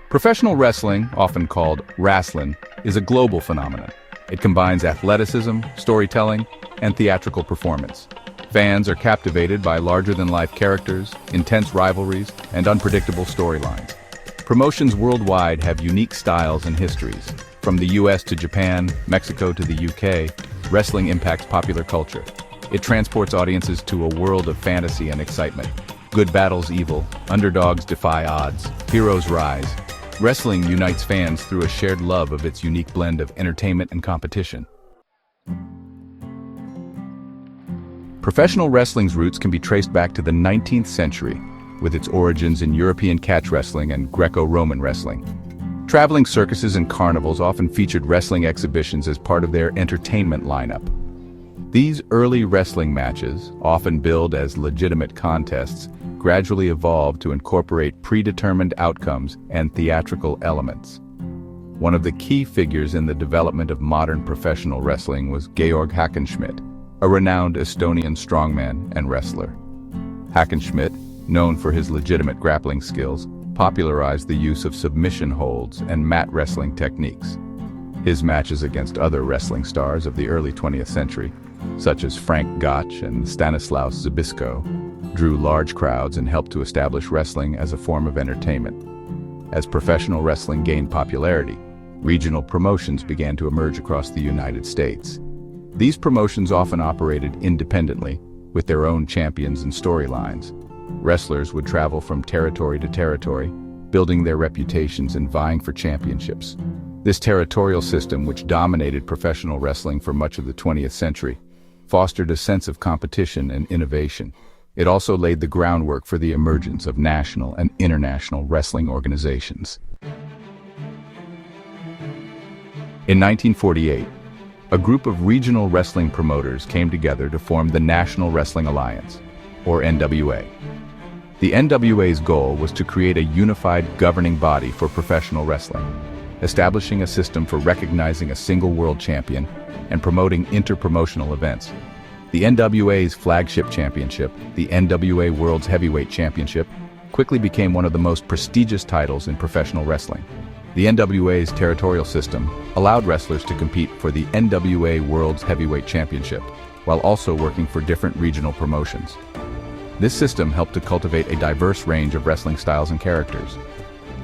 Professional wrestling, often called rasslin, is a global phenomenon. It combines athleticism, storytelling, and theatrical performance. Fans are captivated by larger-than-life characters, intense rivalries, and unpredictable storylines. Promotions worldwide have unique styles and histories. From the US to Japan, Mexico to the UK, wrestling impacts popular culture. It transports audiences to a world of fantasy and excitement. Good battles evil, underdogs defy odds, heroes rise. Wrestling unites fans through a shared love of its unique blend of entertainment and competition. Professional wrestling's roots can be traced back to the 19th century, with its origins in European catch wrestling and Greco-Roman wrestling. Traveling circuses and carnivals often featured wrestling exhibitions as part of their entertainment lineup. These early wrestling matches, often billed as legitimate contests, gradually evolved to incorporate predetermined outcomes and theatrical elements. One of the key figures in the development of modern professional wrestling was Georg Hackenschmidt, a renowned Estonian strongman and wrestler. Hackenschmidt, known for his legitimate grappling skills, popularized the use of submission holds and mat wrestling techniques. His matches against other wrestling stars of the early 20th century, such as Frank Gotch and Stanislaus Zbyszko, drew large crowds and helped to establish wrestling as a form of entertainment. As professional wrestling gained popularity, regional promotions began to emerge across the United States. These promotions often operated independently, with their own champions and storylines. Wrestlers would travel from territory to territory, building their reputations and vying for championships. This territorial system, which dominated professional wrestling for much of the 20th century, fostered a sense of competition and innovation. It also laid the groundwork for the emergence of national and international wrestling organizations. In 1948, a group of regional wrestling promoters came together to form the National Wrestling Alliance, or NWA. The NWA's goal was to create a unified governing body for professional wrestling, establishing a system for recognizing a single world champion and promoting inter-promotional events. The NWA's flagship championship, the NWA World's Heavyweight Championship, quickly became one of the most prestigious titles in professional wrestling. The NWA's territorial system allowed wrestlers to compete for the NWA World's Heavyweight Championship, while also working for different regional promotions. This system helped to cultivate a diverse range of wrestling styles and characters.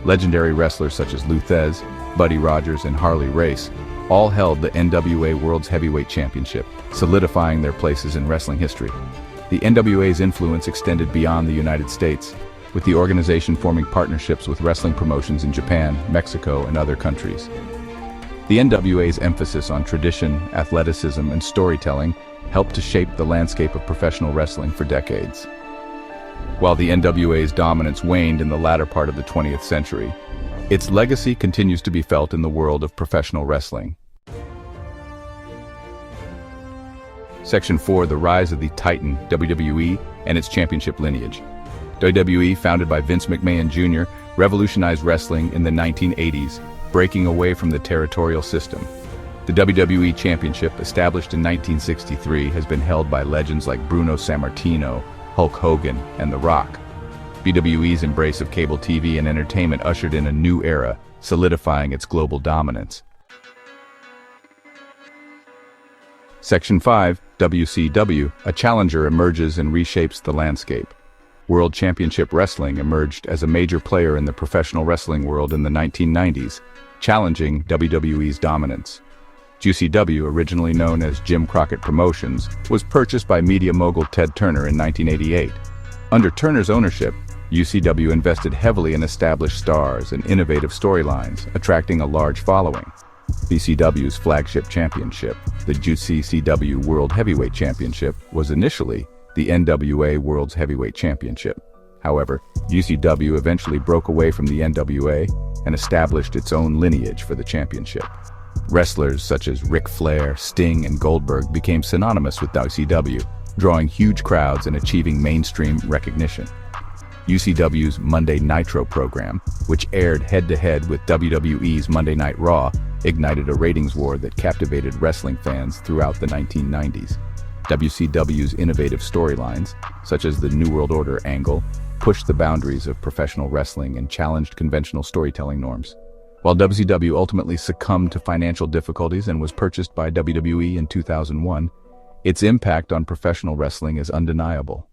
Legendary wrestlers such as Lou Thesz, Buddy Rogers, and Harley Race all held the NWA World's Heavyweight Championship, solidifying their places in wrestling history. The NWA's influence extended beyond the United States, with the organization forming partnerships with wrestling promotions in Japan, Mexico, and other countries. The NWA's emphasis on tradition, athleticism, and storytelling helped to shape the landscape of professional wrestling for decades. While the NWA's dominance waned in the latter part of the 20th century, its legacy continues to be felt in the world of professional wrestling. Section 4. The rise of the Titan, WWE, and its championship lineage. WWE, founded by Vince McMahon Jr., revolutionized wrestling in the 1980s, breaking away from the territorial system. The WWE Championship, established in 1963, has been held by legends like Bruno Sammartino, Hulk Hogan, and The Rock. WWE's embrace of cable TV and entertainment ushered in a new era, solidifying its global dominance. Section 5. WCW, a challenger emerges and reshapes the landscape. World Championship Wrestling emerged as a major player in the professional wrestling world in the 1990s, challenging WWE's dominance. GCW, originally known as Jim Crockett Promotions, was purchased by media mogul Ted Turner in 1988. Under Turner's ownership, UCW invested heavily in established stars and innovative storylines, attracting a large following. BCW's flagship championship, the GCW World Heavyweight Championship, was initially the NWA World's Heavyweight Championship. However, GCW eventually broke away from the NWA and established its own lineage for the championship. Wrestlers such as Ric Flair, Sting, and Goldberg became synonymous with WCW, drawing huge crowds and achieving mainstream recognition. UCW's Monday Nitro program, which aired head-to-head with WWE's Monday Night Raw, ignited a ratings war that captivated wrestling fans throughout the 1990s. WCW's innovative storylines, such as the New World Order angle, pushed the boundaries of professional wrestling and challenged conventional storytelling norms. While WCW ultimately succumbed to financial difficulties and was purchased by WWE in 2001, its impact on professional wrestling is undeniable.